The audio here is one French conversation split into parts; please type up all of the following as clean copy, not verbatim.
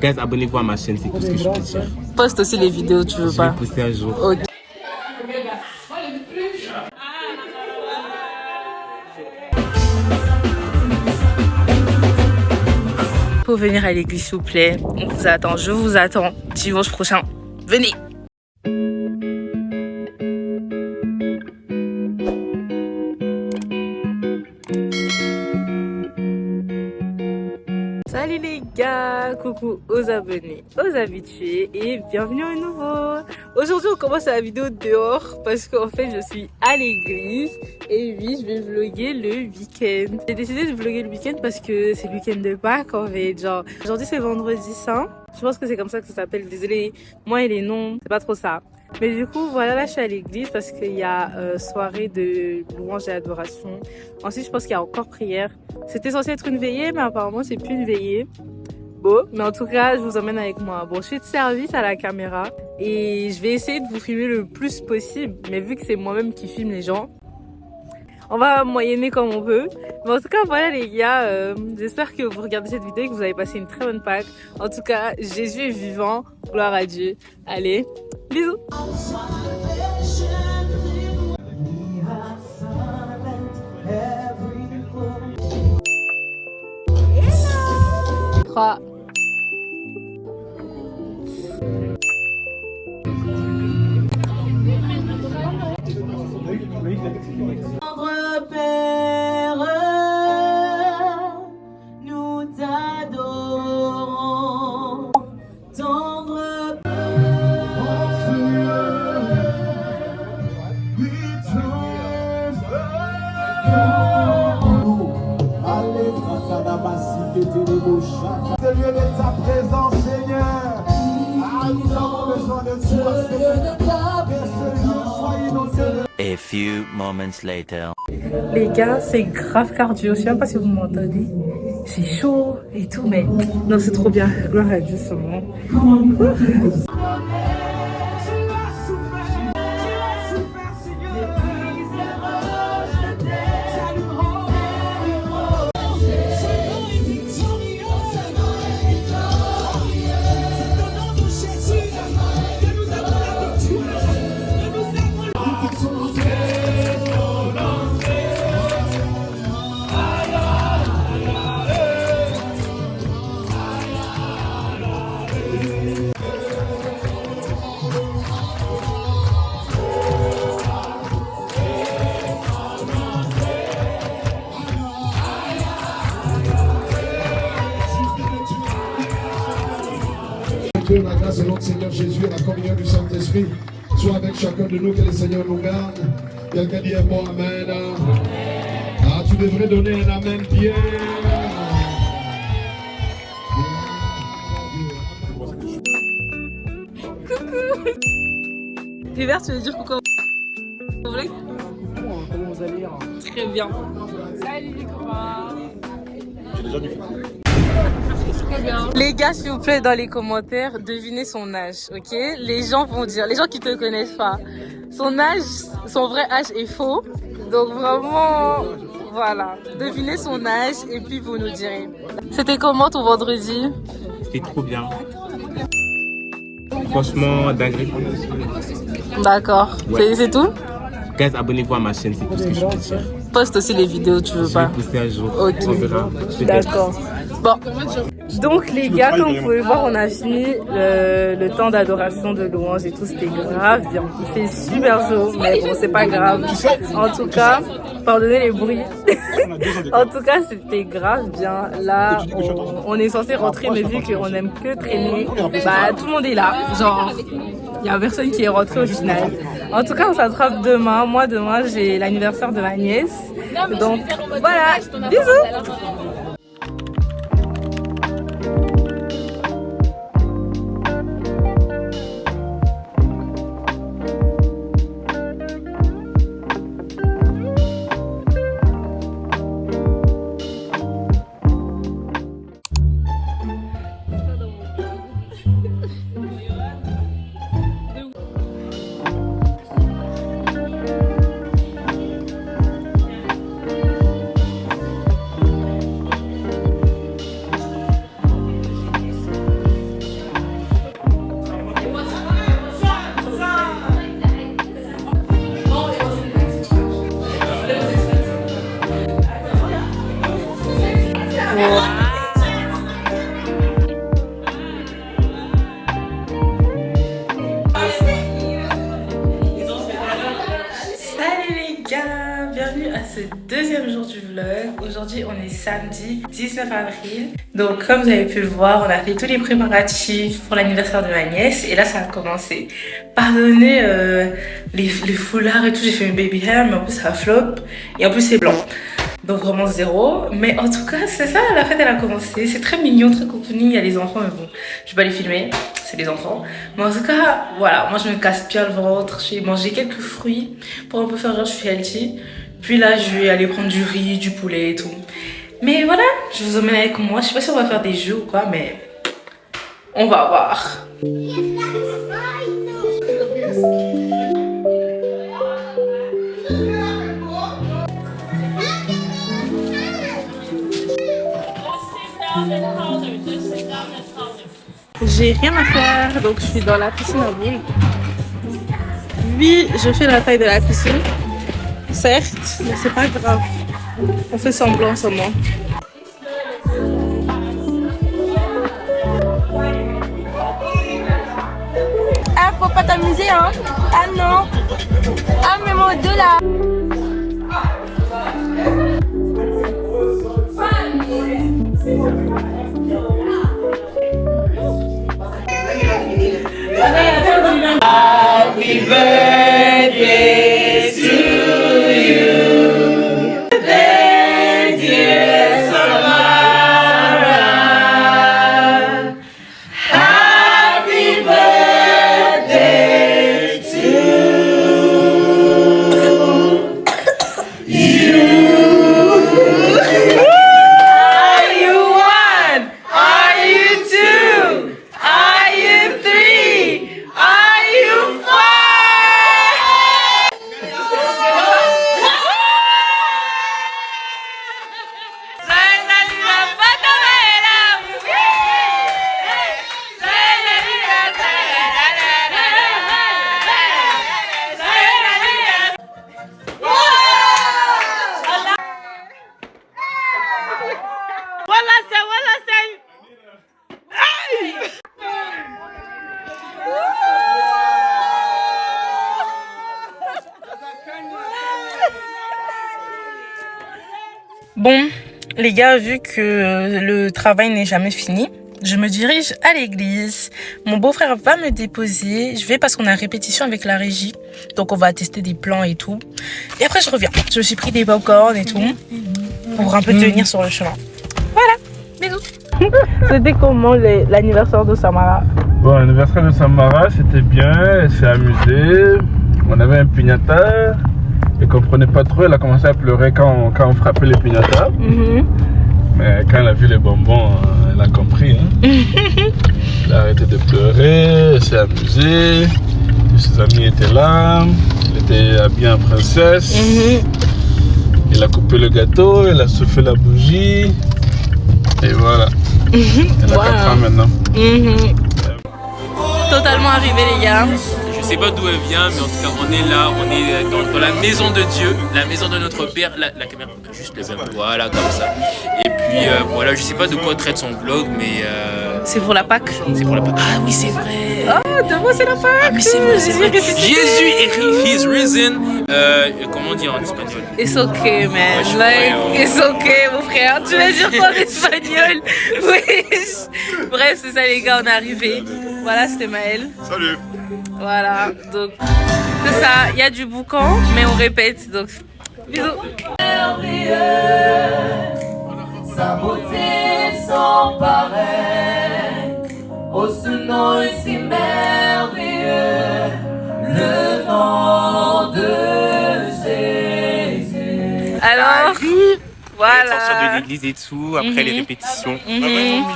Guys, abonnez-vous à ma chaîne, c'est tout ce que je peux dire. Poste aussi les vidéos, tu veux pas? Je vais poster un jour. Ok. Pour venir à l'église, s'il vous plaît. On vous attend, je vous attends dimanche prochain. Venez! Salut les gars, coucou aux abonnés, aux habitués et bienvenue au nouveau. Aujourd'hui on commence la vidéo dehors parce qu'en fait je suis à l'église et oui je vais vlogger le week-end. J'ai décidé de vlogger le week-end parce que c'est le week-end de Pâques en fait, genre aujourd'hui c'est vendredi saint. Je pense que c'est comme ça que ça s'appelle, désolé, moi et les noms, c'est pas trop ça. Mais du coup, voilà, là, je suis à l'église parce qu'il y a soirée de louange et adoration. Ensuite, je pense qu'il y a encore prière. C'était censé être une veillée, mais apparemment, c'est plus une veillée. Bon, mais en tout cas, je vous emmène avec moi. Bon, je suis de service à la caméra et je vais essayer de vous filmer le plus possible. Mais vu que c'est moi-même qui filme les gens, on va moyenner comme on peut. Mais en tout cas, voilà les gars, j'espère que vous regardez cette vidéo et que vous avez passé une très bonne Pâques. En tout cas, Jésus est vivant, gloire à Dieu. Allez, bisous. 3. Père, nous t'adorons. Tendre C'est lieu de ta présence, Seigneur. Ah, nous avons besoin de toi, Seigneur. Que ce lieu soit inondé. A few moments later. les gars, c'est grave cardio. Je sais même pas si vous m'entendez. C'est chaud et tout, mais non, c'est trop bien. Gloire à Dieu, ce moment. Que la grâce de notre Seigneur Jésus et la communion du Saint-Esprit soit avec chacun de nous, que le Seigneur nous garde. Quelqu'un dit un bon amen. Ah, tu devrais donner un amen bien. Hubert, tu veux dire coucou? Vous voulez? Comment vous allez? Très bien. Salut les copains. Les gars, s'il vous plaît, dans les commentaires, devinez son âge, ok? Les gens vont dire, les gens qui te connaissent pas, son âge, son vrai âge est faux. Donc vraiment, voilà, devinez son âge et puis vous nous direz. C'était comment ton vendredi? C'était trop bien. Franchement, dinguerie. D'accord, Ouais. c'est tout? Guys, abonnez-vous à ma chaîne, c'est tout ce que je peux dire. Poste aussi les vidéos, tu veux Je vais pas? poster un jour. Ok. On verra. Peut-être. D'accord. Bon. Donc les gars, comme vous pouvez voir, on a fini le temps d'adoration, de louange et tout. C'était grave bien. Il fait super chaud, mais bon, c'est pas grave. En tout cas, pardonnez les bruits. En tout cas, c'était grave bien. Là, on est censé rentrer, mais vu qu'on aime que traîner, bah tout le monde est là. Genre, il y a personne qui est rentré au final. En tout cas, on s'attrape demain. Moi, demain, j'ai l'anniversaire de ma nièce. Donc voilà, bisous. ce deuxième jour du vlog. Aujourd'hui, on est samedi 19 avril. Donc, comme vous avez pu le voir, on a fait tous les préparatifs pour l'anniversaire de ma nièce. Et là, ça a commencé. Pardonnez les foulards et tout. J'ai fait une baby hair, mais en plus, ça flop. Et en plus, c'est blanc. Donc, vraiment zéro. Mais en tout cas, c'est ça, la fête, elle a commencé. C'est très mignon, très cocooning. Il y a les enfants, mais bon, je vais pas les filmer. C'est les enfants. Mais en tout cas, voilà, moi, je me casse bien le ventre. J'ai mangé quelques fruits pour un peu faire genre, je suis healthy. Puis là, je vais aller prendre du riz, du poulet et tout. Mais voilà, je vous emmène avec moi. Je sais pas si on va faire des jeux ou quoi, mais on va voir. J'ai rien à faire, donc je suis dans la piscine à boules. Oui, je fais la taille de la piscine. Certes, mais c'est pas grave. On fait semblant seulement. Ah, faut pas t'amuser, hein? Ah non! Ah, mais moi, deux là! Happy birthday to you. Dear Samara. Happy birthday to you. Are you one? Are you two? Are you three? Are you five? Joyeux anniversaire, Patamela! Joyeux anniversaire! Voilà, c'est. Bon, les gars, vu que le travail n'est jamais fini, je me dirige à l'église. Mon beau-frère va me déposer. Je vais parce qu'on a répétition avec la régie. Donc, on va tester des plans et tout. Et après, je reviens. Je me suis pris des popcorn et tout pour un peu tenir sur le chemin. Voilà, bisous. C'était comment l'anniversaire de Samara? Bon, l'anniversaire de Samara, c'était bien, elle s'est amusée. On avait un piñata. Elle comprenait pas trop, elle a commencé à pleurer quand on frappait les piñatas. Mais quand elle a vu les bonbons, elle a compris. Hein. Elle a arrêté de pleurer, elle s'est amusée. Tous ses amis étaient là. Elle était habillée en princesse. Elle a coupé le gâteau, elle a soufflé la bougie. Et voilà. Elle a 4 ans maintenant. Totalement arrivé, les gars. Je sais pas d'où elle vient, mais en tout cas, on est là, on est dans la maison de Dieu, la maison de notre Père. La caméra, juste le verbe, voilà, comme ça. Et puis, voilà, je sais pas de quoi traite son vlog, mais... C'est pour la Pâque. C'est pour la Pâque. Ah oui, c'est vrai. Oh, demain c'est la Pâque. Ah, mais c'est vrai, c'est vrai. Jésus est he's risen. Comment on dit en espagnol? It's okay, man. Ouais, Like, ouais. it's okay, mon frère. Tu vas dire quoi en espagnol? Oui. Bref, c'est ça, les gars, on est arrivés. Voilà, c'était Maël. Salut. Voilà, donc c'est ça. Il y a du boucan, mais on répète. Donc, bisous. Sa beauté sans pareil, oh ce nom est si merveilleux, le nom de Jésus. Alors, voilà. Sortir de l'église et tout, après les répétitions.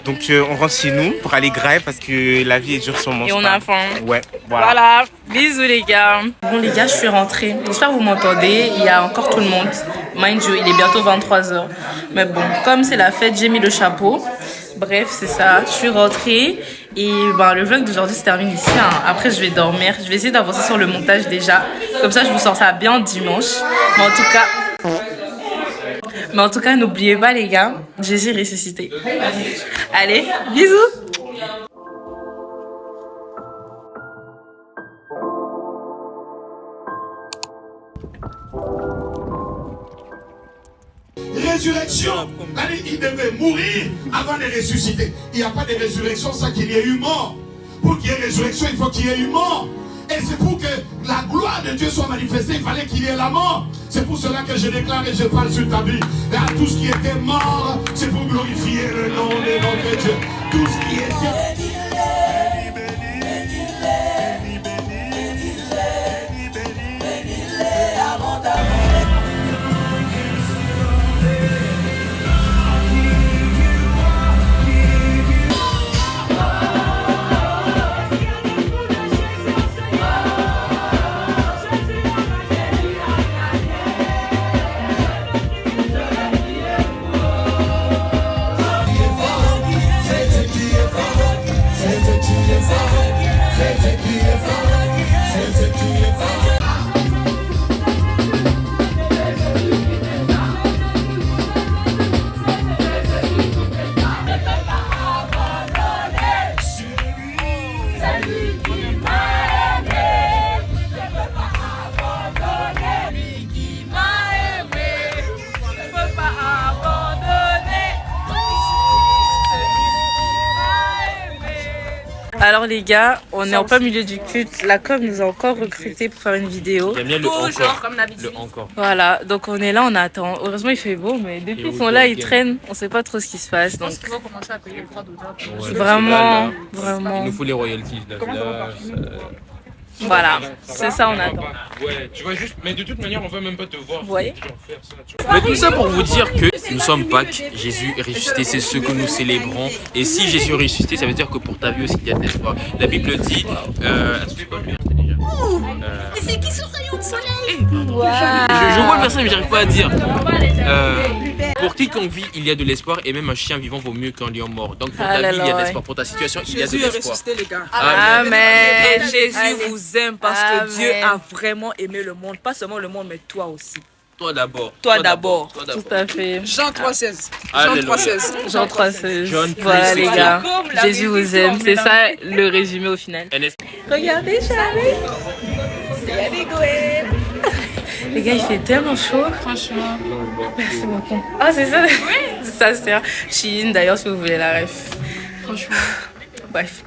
Donc on rentre chez nous pour aller grave parce que la vie est dure sur mon Et on a faim. Ouais, voilà. Voilà, bisous les gars. Bon les gars, je suis rentrée. J'espère que vous m'entendez. Il y a encore tout le monde. Mind you, il est bientôt 23h. Mais bon, comme c'est la fête, j'ai mis le chapeau. Bref, c'est ça. Je suis rentrée. Et ben, le vlog d'aujourd'hui se termine ici. Hein. Après, je vais dormir. Je vais essayer d'avancer sur le montage déjà. Comme ça, je vous sors ça bien dimanche. Mais en tout cas, n'oubliez pas les gars, Jésus est ressuscité. Allez, bisous. résurrection. Il devait mourir avant de ressusciter. Il n'y a pas de résurrection sans qu'il y ait eu mort. Pour qu'il y ait résurrection, il faut qu'il y ait eu mort. Et c'est pour que la gloire de Dieu soit manifestée, il fallait qu'il y ait la mort. C'est pour cela que je déclare et je parle sur ta vie. Et à tout ce qui était mort, c'est pour glorifier le nom de notre Dieu. Tout ce qui était... Alors les gars, on est en plein milieu du culte. La com nous a encore recrutés pour faire une vidéo. J'aime bien le encore. Comme d'habitude. Le encore. Voilà, donc on est là, on attend. Heureusement il fait beau, mais depuis qu'ils sont là, ils traînent. On sait pas trop ce qui se passe. Donc... Je pense qu'ils vont commencer à payer le droit d'auteur. Ouais, vraiment, vraiment. Il nous faut les royalties. Là, Voilà, c'est ça on attend. Ouais, tu vois juste, mais de toute manière on va même pas te voir. Vous voyez. Mais tout ça pour vous dire que nous sommes Pâques, Jésus est ressuscité, c'est ce que nous célébrons. Et si Jésus est ressuscité, ça veut dire que pour ta vie aussi il y a de l'espoir. La Bible dit. Et c'est qui ce rayon de soleil? Je vois le verset mais j'arrive pas à dire. Pour quiconque vit, il y a de l'espoir et même un chien vivant vaut mieux qu'un lion mort. Donc pour ta vie, il y a de l'espoir. Pour ta situation, il y a de l'espoir. Jésus est ressuscité, les gars. Amen. Et Jésus vous aime parce que Dieu Amen. a vraiment aimé le monde. Pas seulement le monde, mais toi aussi. Toi d'abord. Toi d'abord. Tout à fait. Jean 3,16. Alléluia. Jean 3,16. John Voilà les 3,16. gars. Jésus vous aime. C'est ça le résumé au final. Regardez Charlie. C'est Abigail. Les gars, il fait tellement chaud. Franchement. Merci beaucoup. Ah, c'est ça. Oui. Ça, c'est un Shein d'ailleurs, si vous voulez la ref. Franchement. Bref.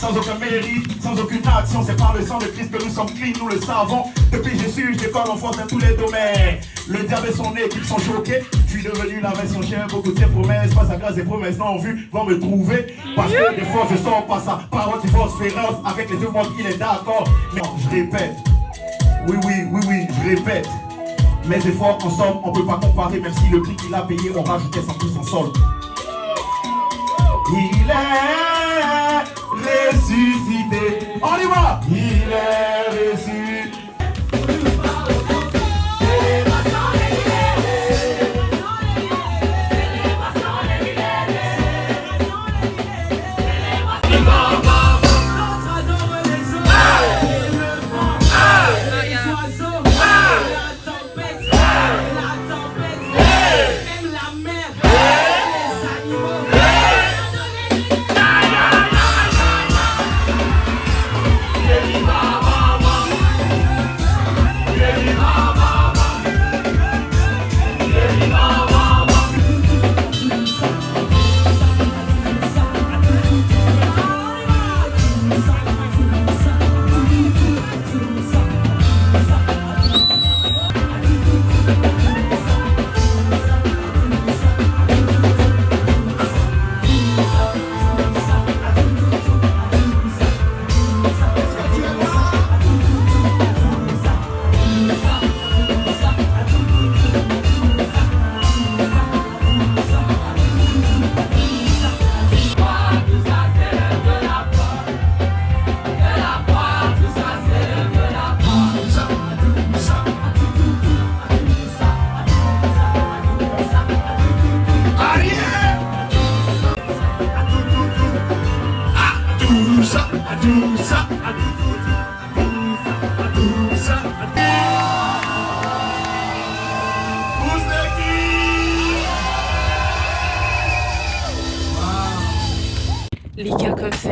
Sans aucun mérite, sans aucune action, c'est par le sang de Christ que nous sommes clean, nous le savons. Depuis Jésus, je décolle en force dans tous les domaines. Le diable et son équipe sont choqués. Je suis devenu la version chien, beaucoup de ses promesses, pas sa grâce et promesses non vues vont me trouver. Parce que des fois je sors pas sa parole qui force féroce. Avec les deux mondes, il est d'accord. Mais je répète, oui, je répète. Mes efforts en somme, on peut pas comparer, même si le prix qu'il a payé, on rajoutait sans plus en solde. Il est ressuscité. On y va. Il est ressuscité.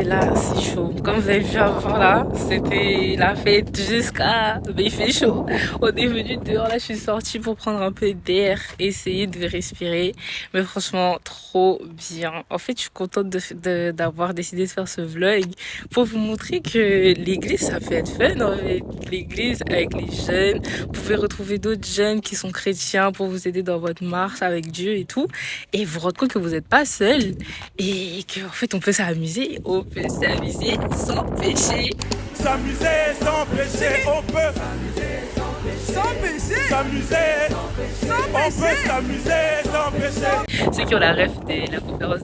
là, c'est chaud. Comme vous avez vu avant là, c'était la fête jusqu'à... Mais il fait chaud. On est venu dehors, là je suis sortie pour prendre un peu d'air, essayer de respirer. Mais franchement, trop bien. En fait, je suis contente d'avoir décidé de faire ce vlog pour vous montrer que l'église, ça peut être fun en fait. L'église avec les jeunes, vous pouvez retrouver d'autres jeunes qui sont chrétiens pour vous aider dans votre marche avec Dieu et tout. Et vous rendre compte que vous n'êtes pas seul et qu'en fait, on peut s'amuser. On peut s'amuser sans péché. S'amuser sans péché, on peut sans péché. S'amuser sans péché. On peut s'amuser sans péché. Ceux qui ont la ref de la conférence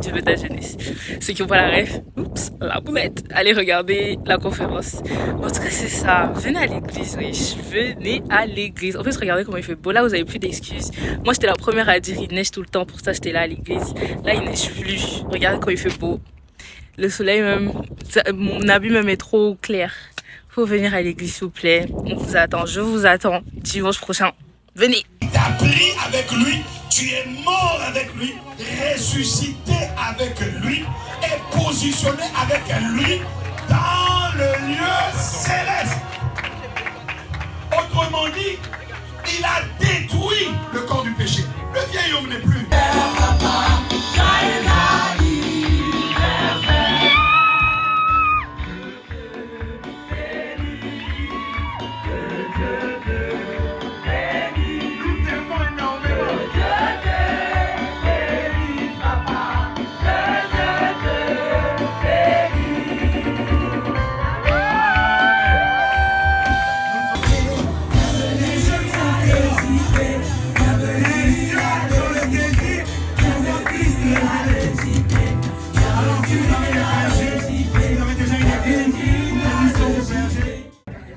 du vœu de la jeunesse, ceux qui n'ont pas la ref, oups, la boulette, allez regarder la conférence. En tout cas, c'est ça. Venez à l'église, oui. Venez à l'église. En plus, regardez comment il fait beau. Là, vous avez plus d'excuses. Moi, j'étais la première à dire il neige tout le temps. Pour ça, j'étais là à l'église. Là, il neige plus. Regardez quand il fait beau. Le soleil même, mon habit même est trop clair. Faut venir à l'église s'il vous plaît. On vous attend, je vous attends dimanche prochain. Venez. Tu as pris avec lui, tu es mort avec lui, ressuscité avec lui et positionné avec lui dans le lieu céleste. Autrement dit, il a détruit le corps du péché. Le vieil homme n'est plus.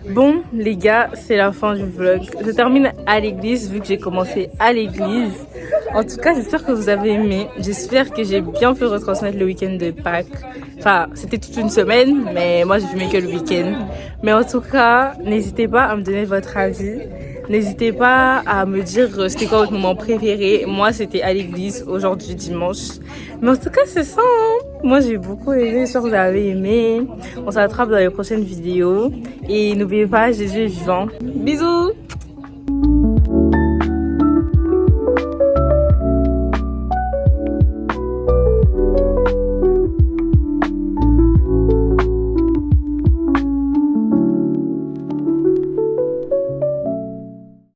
Bon les gars, c'est la fin du vlog. Je termine à l'église vu que j'ai commencé à l'église. En tout cas, j'espère que vous avez aimé. J'espère que j'ai bien pu retransmettre le week-end de Pâques. Enfin, c'était toute une semaine, mais moi j'ai filmé que le week-end. Mais en tout cas, n'hésitez pas à me donner votre avis. N'hésitez pas à me dire c'était quoi votre moment préféré. Moi, c'était à l'église aujourd'hui, dimanche. Mais en tout cas, c'est ça. Hein. Moi, j'ai beaucoup aimé. J'espère que vous avez aimé. On se rattrape dans les prochaines vidéos. Et n'oubliez pas, Jésus est vivant. Bisous!